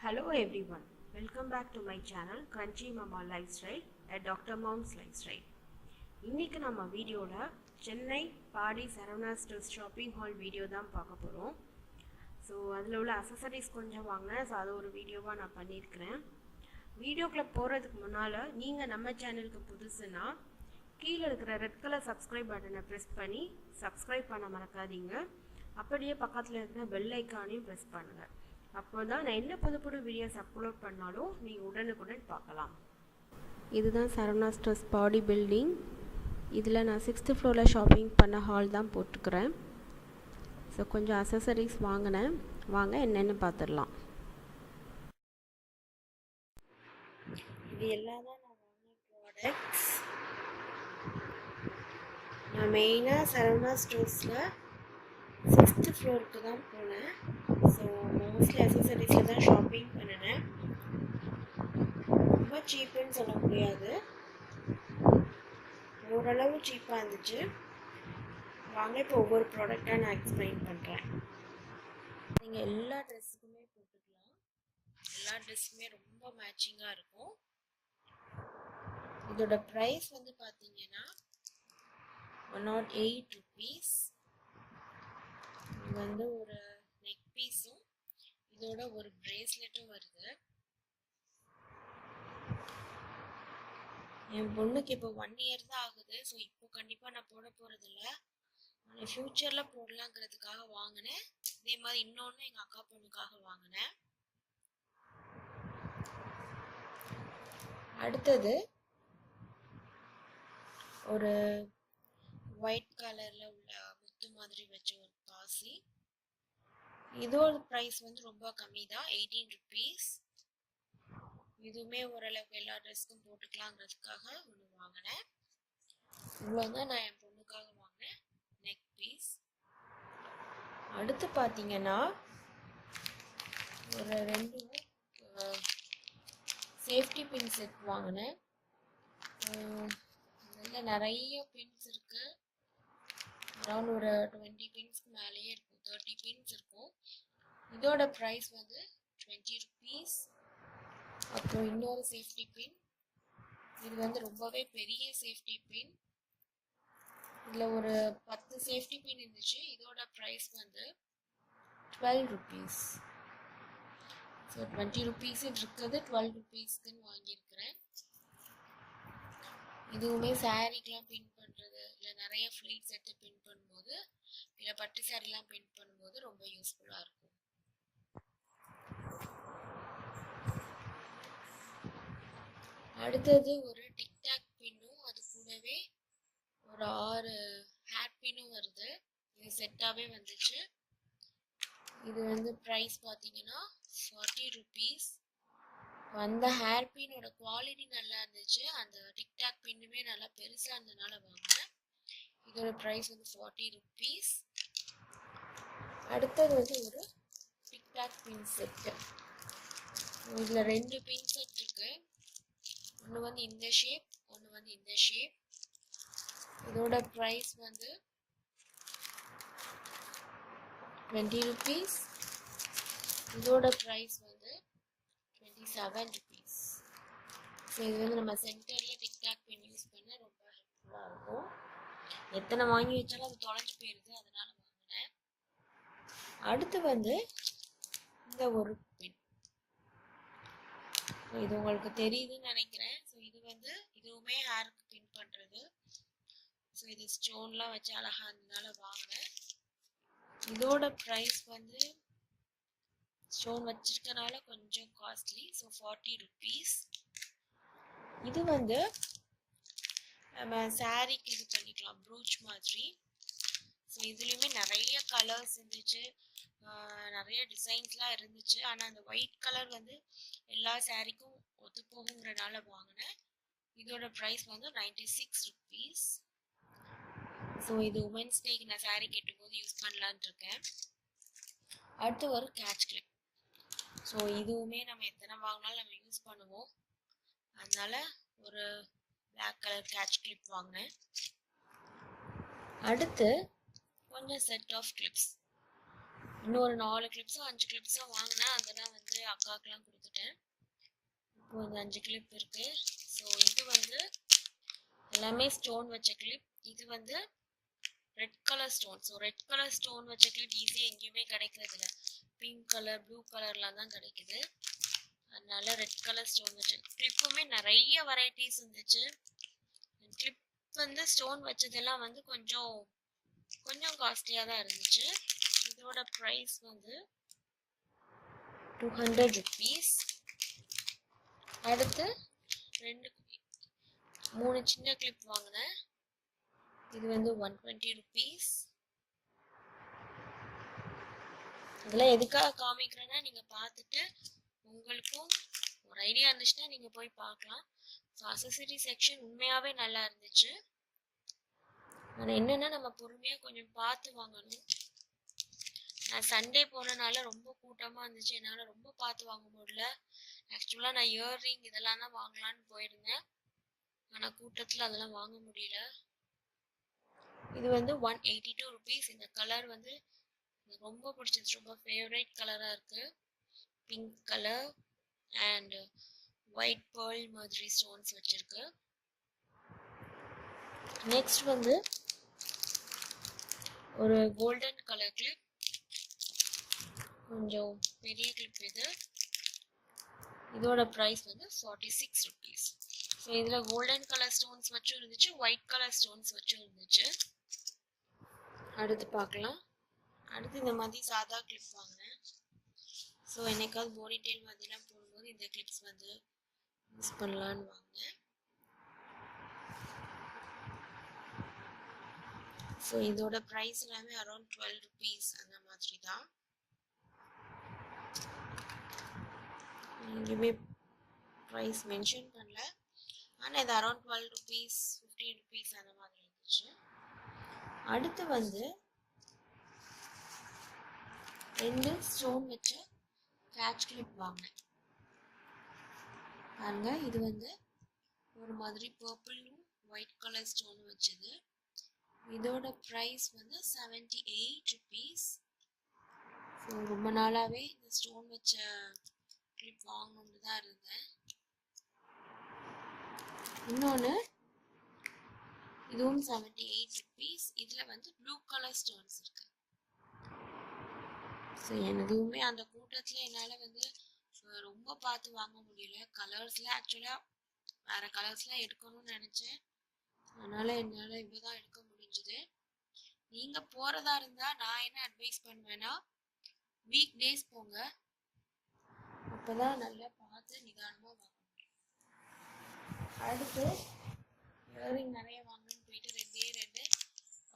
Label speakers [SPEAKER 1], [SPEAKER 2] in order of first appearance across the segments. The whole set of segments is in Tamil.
[SPEAKER 1] Hello everyone, welcome back to my channel CrunchyMama Lifestyle at Dr. Mom's Lifestyle. இன்னைக்கு நம்ம வீடியோல Chennai Padi Saravana stores shopping hall video தான் பார்க்க போறோம். ஸோ அதில் உள்ள அக்சசரிஸ் கொஞ்சம் வாங்கினேன். ஸோ அது ஒரு வீடியோவாக நான் பண்ணியிருக்கிறேன். வீடியோக்குள்ளே போகிறதுக்கு முன்னால் நீங்கள் நம்ம சேனலுக்கு புதுசுன்னா கீழே இருக்கிற ரெட் கலர் சப்ஸ்கிரைப் பட்டனை ப்ரெஸ் பண்ணி சப்ஸ்கிரைப் பண்ண மறக்காதீங்க. அப்படியே பக்கத்தில் இருக்கிற பெல் ஐக்கானையும் ப்ரெஸ் பண்ணுங்கள். அப்போ தான் நான் என்ன புது புது வீடியோஸ் அப்லோட் பண்ணாலும் நீங்கள் உடனுக்குடன் பார்க்கலாம். இதுதான் சரவணா ஸ்டோர்ஸ் பாடி பில்டிங். இதில் நான் 6th ஃப்ளோரில் ஷாப்பிங் பண்ண ஹால் தான் போட்டுக்கிறேன். ஸோ கொஞ்சம் அக்சசரிஸ் வாங்கினேன். வாங்க என்னென்னு பார்த்துடலாம். இது எல்லாம் தான் நான் வாங்கின ப்ராடக்ட்ஸ். நான் மெயினாக சரவணா ஸ்டோர்ஸில் 6th ஃப்ளோருக்கு தான் போனேன். ஸோ மோஸ்ட்லி அக்சசரிஸில் தான் ஷாப்பிங் பண்ணினேன். ரொம்ப சீப்புன்னு சொல்ல முடியாது, ஓரளவு சீப்பாக இருந்துச்சு. வாங்க இப்போ ஒவ்வொரு ப்ராடக்டாக நான் எக்ஸ்பிளைன் பண்ணுறேன். நீங்கள் எல்லா ட்ரெஸ்ஸுக்குமே போட்டுக்கலாம். எல்லா ட்ரெஸ்ஸுமே ரொம்ப மேட்சிங்காக இருக்கும். இதோட ப்ரைஸ் வந்து பார்த்தீங்கன்னா 108 rupees. இது வந்து ஒரு நெக் பீஸும் இதோட ஒரு பிரேஸ்லெட்டும் வருது. என் பொண்ணுக்கு இப்போ 1 year தான் ஆகுது. ஸோ இப்போ கண்டிப்பாக நான் போட போகிறதில்ல, நான் ஃப்யூச்சரில் போடலாங்கிறதுக்காக வாங்கினேன். இதே மாதிரி இன்னொன்று எங்கள் அக்கா பொண்ணுக்காக வாங்கினேன். அடுத்தது ஒரு ஒயிட் கலரில் உள்ள முத்து மாதிரி வச்ச ஒரு பாசி. இதோட ப்ரைஸ் வந்து ரொம்ப கம்மி தான், 18 rupees. இதுவுமே ஓரளவுக்கு எல்லா ட்ரெஸ்க்கும் போட்டுக்கலாங்கிறதுக்காக ஒன்று வாங்கினேன். இவ்வளோ தான் நான் என் பொண்ணுக்காக வாங்கினேன் நெக் பீஸ். அடுத்து பார்த்தீங்கன்னா ஒரு 2 சேஃப்டி பின் செட் வாங்கினேன். இதில் நிறைய பின்ஸ் இருக்கு. அரௌண்ட் ஒரு 20 பின்ஸ்க்கு மேலேயே இருக்கும், 30 பின்ஸ் இருக்கும். இதோட ப்ரைஸ் வந்து 20 rupees. அப்புறம் இன்னொரு சேஃப்டி பின், இது வந்து ரொம்பவே பெரிய சேஃப்டி பின். இதில் ஒரு 10 சேஃப்டி பின் இருந்துச்சு. இதோட ப்ரைஸ் வந்து 12 rupees. ஸோ 20 rupees இருக்குது, 12 rupeesக்குன்னு வாங்கியிருக்கிறேன். இதுவுமே சாரீக்கெலாம் பின் பண்ணுறது, இல்லை நிறைய ஃப்ளீட்ஸ் எடுத்து பின் பண்ணும்போது, இல்லை பட்டு சாரீலாம் பின் பண்ணும்போது ரொம்ப யூஸ்ஃபுல்லாக இருக்கும். அடுத்தது ஒரு டிக்டாக் பின்னும் அது கூடவே ஒரு 6 ஹேர் பின்னும் வருது. இது செட்டாகவே வந்துச்சு. இது வந்து ப்ரைஸ் பார்த்தீங்கன்னா 40 rupees. அந்த ஹேர் பின்னோட குவாலிட்டி நல்லா இருந்துச்சு. அந்த டிக்டாக் பின்னுமே நல்லா பெருசாக இருந்ததுனால வாங்கினேன். இதோட ப்ரைஸ் வந்து 40 rupees. அடுத்தது வந்து ஒரு டிக்டாக் பின் செட்டு. இதில் 2 பின் செட் இருக்கு. ஒன்று வந்து இந்த ஷேப், ஒன்று வந்து இந்த ஷேப். இதோட ப்ரைஸ் வந்து 20 rupees. இதோட ப்ரைஸ் வந்து 27 rupees. ஸோ இது வந்து நம்ம சென்டரில் டிக்டாக் பின் யூஸ் பண்ண ரொம்ப ஹெல்ப்ஃபுல்லாக இருக்கும். எத்தனை வாங்கி வச்சாலும் அது தொலைஞ்சு போயிடுது, அதனால வாங்கினேன். அடுத்து வந்து இந்த ஒரு பின், இது உங்களுக்கு தெரியுதுன்னு நினைக்கிறேன். ஸோ இது வந்து இதுவுமே ஹேருக்கு பின் பண்ணுறது. ஸோ இது ஸ்டோன்லாம் வச்சு அழகாக இருந்ததுனால வாங்கினேன். இதோட ப்ரைஸ் வந்து ஸ்டோன் வச்சிருக்கனால கொஞ்சம் காஸ்ட்லி. So 40 rupees. இது வந்து நம்ம சாரீக்கு இது பண்ணிக்கலாம், ப்ரூச் மாதிரி. ஸோ இதுலேயுமே நிறைய கலர்ஸ் இருந்துச்சு, நிறைய டிசைன்ஸ்லாம் இருந்துச்சு. ஆனால் அந்த ஒயிட் கலர் வந்து எல்லா சாரீக்கும் ஒத்து போகுங்கிறனால வாங்கினேன். இதோட ப்ரைஸ் வந்து 96 rupees. ஸோ இது உமன்ஸ் டேக்கு நான் சாரீ கட்டும்போது யூஸ் பண்ணலான் இருக்கேன். அடுத்து ஒரு கேட்ச் கிளிப். ஸோ இதுவுமே நம்ம எத்தனை வாங்கினாலும் நம்ம யூஸ் பண்ணுவோம், அதனால ஒரு பிளாக் கலர் கேட்ச் கிளிப் வாங்கினேன். அடுத்து கொஞ்சம் செட் ஆஃப் கிளிப்ஸ். இன்னும் ஒரு 4 கிளிப்ஸோ 5 கிளிப்ஸோ வாங்கினேன். அதெல்லாம் வந்து அக்காக்கெலாம் கொடுத்துட்டேன். இப்போ இந்த 5 கிளிப் இருக்கு. ஸோ இது வந்து எல்லாமே ஸ்டோன் வச்ச கிளிப். இது வந்து red colour stone. So red colour stone வச்ச கிளிப் ஈஸியாக எங்கேயுமே கிடைக்கிறது இல்லை. பிங்க் கலர் ப்ளூ கலர்லாம் தான் கிடைக்குது. அதனால ரெட் கலர் ஸ்டோன் வச்ச கிளிப்புமே நிறைய வெரைட்டிஸ் இருந்துச்சு. கிளிப் வந்து ஸ்டோன் வச்சதெல்லாம் வந்து கொஞ்சம் காஸ்ட்லியாக தான் இருந்துச்சு. இதோட ப்ரைஸ் வந்து 200 rupees. அடுத்து 3 சின்ன கிளிப் வாங்கினேன். இது வந்து 120 rupees. இதெல்லாம் எதுக்காக காமிக்கிறேன்னா நீங்கள் பார்த்துட்டு உங்களுக்கும் ஒரு ஐடியா இருந்துச்சுன்னா நீங்கள் போய் பார்க்கலாம். ஸோ அக்சசரி செக்ஷன் உண்மையாகவே நல்லா இருந்துச்சு. ஆனால் என்னென்னா நம்ம பொறுமையாக கொஞ்சம் பார்த்து வாங்கணும். நான் சண்டே போனனால ரொம்ப கூட்டமாக இருந்துச்சு. என்னால் ரொம்ப பார்த்து வாங்க முடியல. ஆக்சுவலாக நான் இயர்ரிங் இதெல்லாம் தான் வாங்கலான்னு போயிருந்தேன். ஆனால் கூட்டத்தில் அதெல்லாம் வாங்க முடியல. இது வந்து 182 rupees. இந்த கலர் வந்து எனக்கு ரொம்ப பிடிச்சிருச்சு. ரொம்ப ஃபேவரட் கலராக இருக்குது. Pink colour and white pearl மாதிரி ஸ்டோன்ஸ் வச்சுருக்கு. நெக்ஸ்ட் வந்து ஒரு கோல்டன் கலர் கிளிப். கொஞ்சம் பெரிய கிளிப் இது. இதோட ப்ரைஸ் வந்து 46 rupees. ஸோ இதில் கோல்டன் கலர் ஸ்டோன்ஸ் வச்சும் இருந்துச்சு, ஒயிட் கலர் ஸ்டோன்ஸ் வச்சும் இருந்துச்சு. அடுத்து பார்க்கலாம். அடுத்து இந்த மாதிரி சாதா கிளிப் வாங்கினேன். ஸோ என்னைக்காவது போனி டெயில் மாதிரிலாம் போடும்போது இந்த கிளிப்ஸ் வந்து யூஸ் பண்ணலான்னு வாங்கினேன். ஸோ இதோட ப்ரைஸ் எல்லாமே அரௌண்ட் 12 rupees அந்த மாதிரி தான். எங்கேயுமே ப்ரைஸ் மென்ஷன் பண்ணல. ஆனால் இது அரௌண்ட் 12 rupees 15 rupees அந்த மாதிரி இருந்துச்சு. அடுத்து வந்து 2 ஸ்டோன் வச்ச கேட்ச் கிளிப் வாங்கினேன். பாருங்க, இது வந்து ஒரு மாதிரி பர்பிளும் ஒயிட் கலர் ஸ்டோன் வச்சது. இதோட ப்ரைஸ் வந்து 78 rupees. ஸோ ரொம்ப நாளாகவே இந்த ஸ்டோன் வச்ச கிளிப் வாங்கணுன்னு தான் இருந்தேன். இன்னொன்று இதுவும் 78 rupees. இதில் வந்து ப்ளூ கலர் ஸ்டோன்ஸ் இருக்கு. ஸோ எதுவுமே அந்த கூட்டத்தில் என்னால் வந்து ரொம்ப பார்த்து வாங்க முடியல. கலர்ஸில் ஆக்சுவலாக வேறு கலர்ஸ்லாம் எடுக்கணும்னு நினச்சேன். அதனால் என்னால் இவ்வளோ தான் எடுக்க முடிஞ்சுது. நீங்கள் போகிறதா இருந்தால் நான் என்ன அட்வைஸ் பண்ணுவேன்னா வீக் டேஸ் போங்க. அப்போ தான் நல்லா பார்த்து நிதானமாக வாங்க முடியும். அடுத்து இயரிங் நிறைய வாங்கணும்னு போயிட்டு 2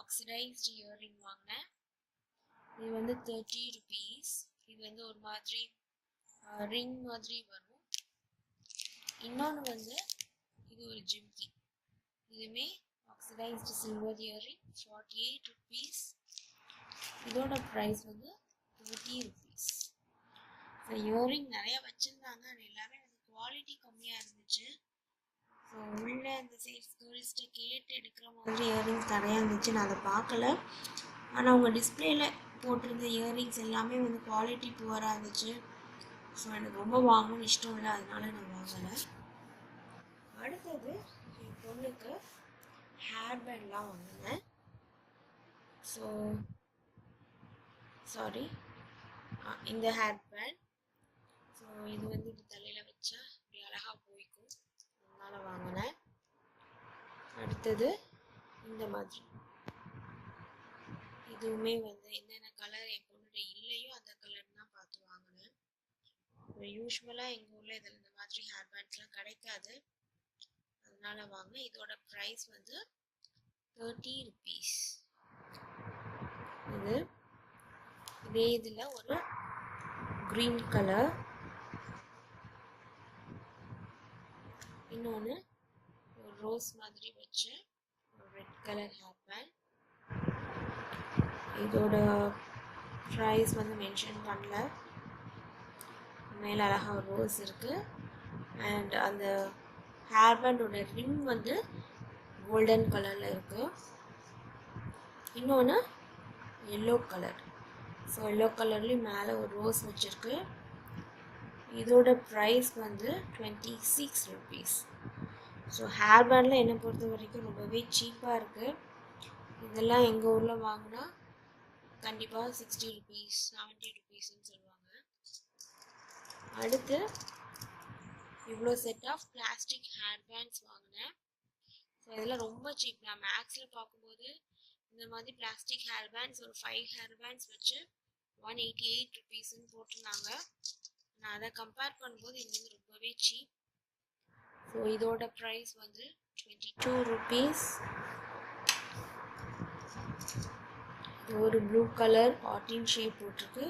[SPEAKER 1] ஆக்சிடைஸ்டு இயரிங் வாங்கினேன். இது வந்து 30 rupees. இது வந்து ஒரு மாதிரி ரிங் மாதிரி வரும். இன்னொன்று வந்து இது ஒரு ஜிம்கி. இதுவுமே ஆக்சிடைஸ்டு சில்வர் இயரிங் 48 rupees. இதோட ப்ரைஸ் வந்து 30 rupees. ஸோ இயரிங் நிறைய வச்சுருந்தாங்க. அது எல்லாமே வந்து குவாலிட்டி கம்மியாக இருந்துச்சு. ஸோ உள்ளே இந்த சைட்ஸ் டூரிஸ்ட்டை கேட்டு எடுக்கிற மாதிரி இயரிங்ஸ் நிறையா இருந்துச்சு. நான் அதை பார்க்கல. ஆனால் அவங்க டிஸ்பிளேல போட்டிருந்த இயரிங்ஸ் எல்லாமே வந்து குவாலிட்டி புவராக இருந்துச்சு. ஸோ எனக்கு ரொம்ப வாங்கணும்னு இஷ்டம் இல்லை, அதனால நான் வாங்கலை. அடுத்தது என் பொண்ணுக்கு ஹேர் பேண்ட்லாம் வாங்கினேன். ஸோ இந்த ஹேர் பேண்ட். ஸோ இது வந்து இப்படி தலையில் வச்சா இப்படி அழகாக போய்க்கும், அதனால வாங்கினேன். அடுத்தது இந்த மாதிரி இதுவுமே வந்து என்னென்ன கலர் என் பொண்ணுகிட்ட இல்லையோ அந்த கலர் தான் பார்த்து வாங்கினேன். யூஸ்வலாக எங்கள் ஊரில் இதில் இந்த மாதிரி ஹேர் பேண்ட்ஸ்லாம் கிடைக்காது, அதனால வாங்க. இதோட ப்ரைஸ் வந்து 30 rupees. இதே இதில் ஒரு க்ரீன் கலர், இன்னொன்று ஒரு ரோஸ் மாதிரி வச்ச ஒரு ரெட் கலர் ஹேர் பேண்ட். இதோட ப்ரைஸ் வந்து மென்ஷன் பண்ணல. மேலே அழகாக ஒரு ரோஸ் இருக்குது. அண்ட் அந்த ஹேர் பேண்டோட ரிங் வந்து கோல்டன் கலரில் இருக்குது. இன்னொன்று எல்லோ கலர். ஸோ எல்லோ கலர்லேயும் மேலே ஒரு ரோஸ் வச்சுருக்கு. இதோட ப்ரைஸ் வந்து 26 ருபீஸ். ஸோ ஹேர் பேண்டில் என்னை பொறுத்த வரைக்கும் ரொம்பவே சீப்பாக இருக்குது. இதெல்லாம் எங்கள் ஊரில் வாங்கினா கண்டிப்பாக 60 ருபீஸ் 70 ருபீஸ்ன்னு சொல்லுவாங்க. அடுத்து இவ்வளோ set of plastic hair bands வாங்கினேன். ஸோ இதெல்லாம் ரொம்ப சீப். நான் மேக்ஸில் பார்க்கும்போது இந்த மாதிரி பிளாஸ்டிக் ஹேர் பேண்ட்ஸ் ஒரு 5 ஹேர் பேண்ட்ஸ் வச்சு 188 ருபீஸ்ன்னு போட்டிருந்தாங்க. நான் அதை கம்பேர் பண்ணும்போது இது வந்து ரொம்பவே சீப். ஸோ இதோட ப்ரைஸ் வந்து 22 ருபீஸ். ஒரு ப்ளூ கலர் ஆட்டின் ஷேப் போட்டிருக்கு.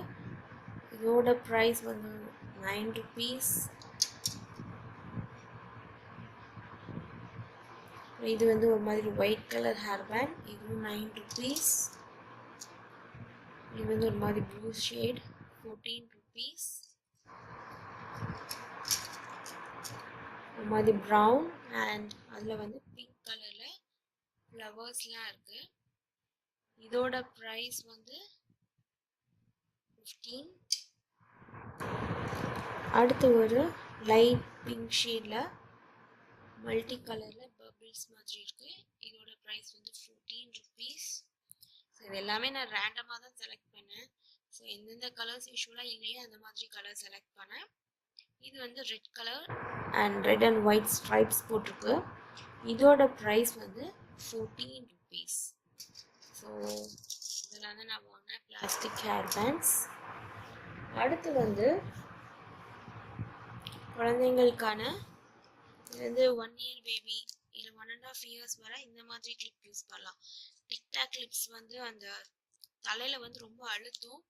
[SPEAKER 1] இதோட ப்ரைஸ் வந்து 9 ருபீஸ். இது வந்து ஒரு மாதிரி ஒயிட் கலர் ஹேர் பேண்ட். இதுவும் 9 ருபீஸ். இது வந்து ஒரு மாதிரி ப்ளூ ஷேட் 14 ருபீஸ். ஒரு மாதிரி ப்ரௌன் அண்ட் அதில் வந்து பிங்க் கலரில் ஃப்ளவர்ஸ்லாம் இருக்குது. இதோட ப்ரைஸ் வந்து 15. அடுத்து ஒரு லைட் பிங்க் ஷேடில் மல்டி கலரில் பபிள்ஸ் மாதிரி இருக்குது. இதோட ப்ரைஸ் வந்து 14 ருபீஸ். ஸோ இது எல்லாமே நான் ரேண்டமாக தான் செலக்ட் பண்ணேன். ஸோ எந்தெந்த கலர்ஸ் யூஸ்வலாக இல்லையோ அந்த மாதிரி கலர் செலக்ட் பண்ணேன். இது வந்து red colour and red and white stripes போட்டிருக்கு. இதோட ப்ரைஸ் வந்து 14 ருபீஸ். ஸோ இதெல்லாம் தான் நான் வாங்கினேன் பிளாஸ்டிக் ஹேர் பேண்ட்ஸ். அடுத்து வந்து குழந்தைங்களுக்கான இது வந்து 1 இயர் பேபி இல்லை 1.5 இயர்ஸ் வரை இந்த மாதிரி கிளிப் யூஸ் பண்ணலாம். டிக்டாக் கிளிப்ஸ் வந்து அந்த தலையில் வந்து ரொம்ப அழுத்தும்.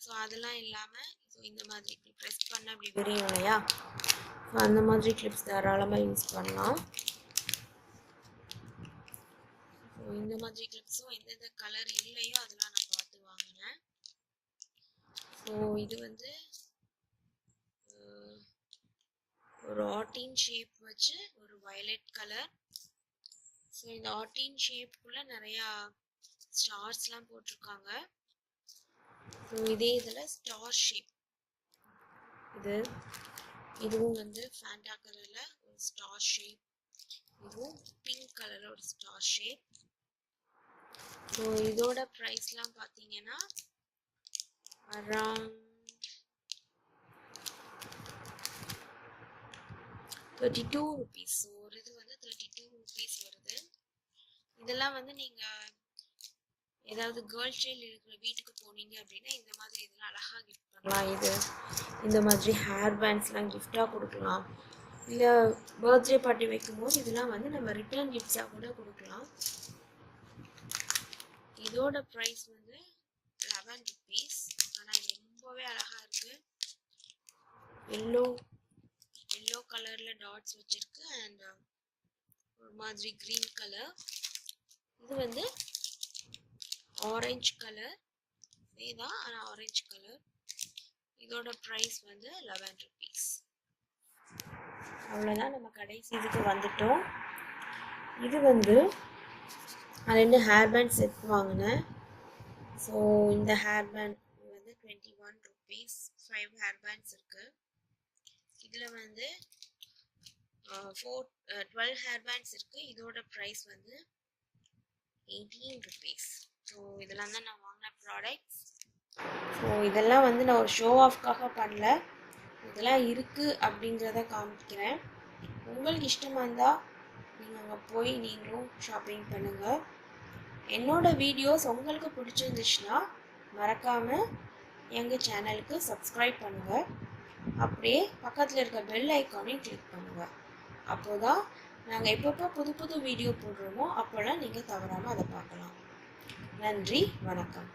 [SPEAKER 1] ஸோ அதெல்லாம் இல்லாமல் ஸோ இந்த மாதிரி ப்ரெஸ் பண்ண அப்படி விரியும் இல்லையா, ஸோ அந்த மாதிரி கிளிப்ஸ் தாராளமாக யூஸ் பண்ணலாம். ஸோ இந்த மாதிரி கிளிப்ஸும் எந்தெந்த கலர் இல்லையோ அதெல்லாம் நான் பார்த்து வாங்கினேன். ஸோ இது வந்து ஒரு ஆட்டின் ஷேப் வச்சு ஒரு வயலட் கலர். ஸோ இந்த ஆட்டின் ஷேப்புக்குள்ளே நிறையா ஸ்டார்ஸ்லாம் போட்டிருக்காங்க. ஸோ இதே இதில் ஸ்டார் ஷேப் இதுவும் வந்து ஃபேண்டா கலரில் ஒரு ஸ்டார் ஷேப். இதுவும் பிங்க் கலரில் ஒரு ஸ்டார் ஷேப். ஸோ இதோட ப்ரைஸ்லாம் பார்த்தீங்கன்னா அரவுண்ட் 32 ருபீஸ். ஸோ ஒரு இது வந்து 32 ருபீஸ் வருது. இதெல்லாம் வந்து நீங்கள் ஏதாவது கேர்ள் சைல்டு இருக்கிற வீட்டுக்கு போனீங்க அப்படின்னா இந்த மாதிரி இதெல்லாம் அழகாக கிஃப்ட் பண்ணலாம். இது இந்த மாதிரி ஹேர் பேண்ட்ஸ்லாம் கிஃப்டாக கொடுக்கலாம். இல்லை பர்த்டே பார்ட்டி வைக்கும்போது இதெல்லாம் வந்து நம்ம ரிட்டர்ன் கிஃப்ட்ஸாக கூட கொடுக்கலாம். இதோட ப்ரைஸ் வந்து 11 ருபீஸ். ஆனால் இது ரொம்பவே அழகாக இருக்குது. எல்லோ கலரில் டாட்ஸ் வச்சுருக்கு அண்ட் ஒரு மாதிரி க்ரீன் கலர். இது வந்து ஆரஞ்சு கலர் இதேதான், ஆனால் ஆரஞ்சு கலர். இதோட ப்ரைஸ் வந்து 11 ருபீஸ். அவ்வளோதான், நம்ம கடைசி இதுக்கு வந்துட்டோம். இது வந்து நான் 2 ஹேர் பேண்ட் செட் வாங்கினேன். ஸோ இந்த ஹேர் பேண்ட் வந்து 21 ருபீஸ். 5 ஹேர் பேண்ட்ஸ் இருக்குது. இதில் வந்து 12 ஹேர் பேண்ட்ஸ் இருக்குது. இதோட ப்ரைஸ் வந்து 18 ருபீஸ். ஸோ இதெல்லாம் தான் நான் வாங்கின ப்ராடக்ட்ஸ். ஸோ இதெல்லாம் வந்து நான் ஒரு ஷோ ஆஃப்காக பண்ணல, இதெல்லாம் இருக்குது அப்படிங்கிறத காமிக்கிறேன். உங்களுக்கு இஷ்டமாக இருந்தால் நீங்கள் அங்கே போய் நீங்களும் ஷாப்பிங் பண்ணுங்கள். என்னோடய வீடியோஸ் உங்களுக்கு பிடிச்சிருந்துச்சுன்னா மறக்காமல் எங்கள் சேனலுக்கு சப்ஸ்கிரைப் பண்ணுங்கள். அப்படியே பக்கத்தில் இருக்க பெல் ஐக்கானையும் கிளிக் பண்ணுங்கள். அப்போ தான் நாங்கள் எப்பப்போ புது வீடியோ போடுறோமோ அப்போல்லாம் நீங்கள் தவறாமல் அதை பார்க்கலாம். நன்றி, வணக்கம்.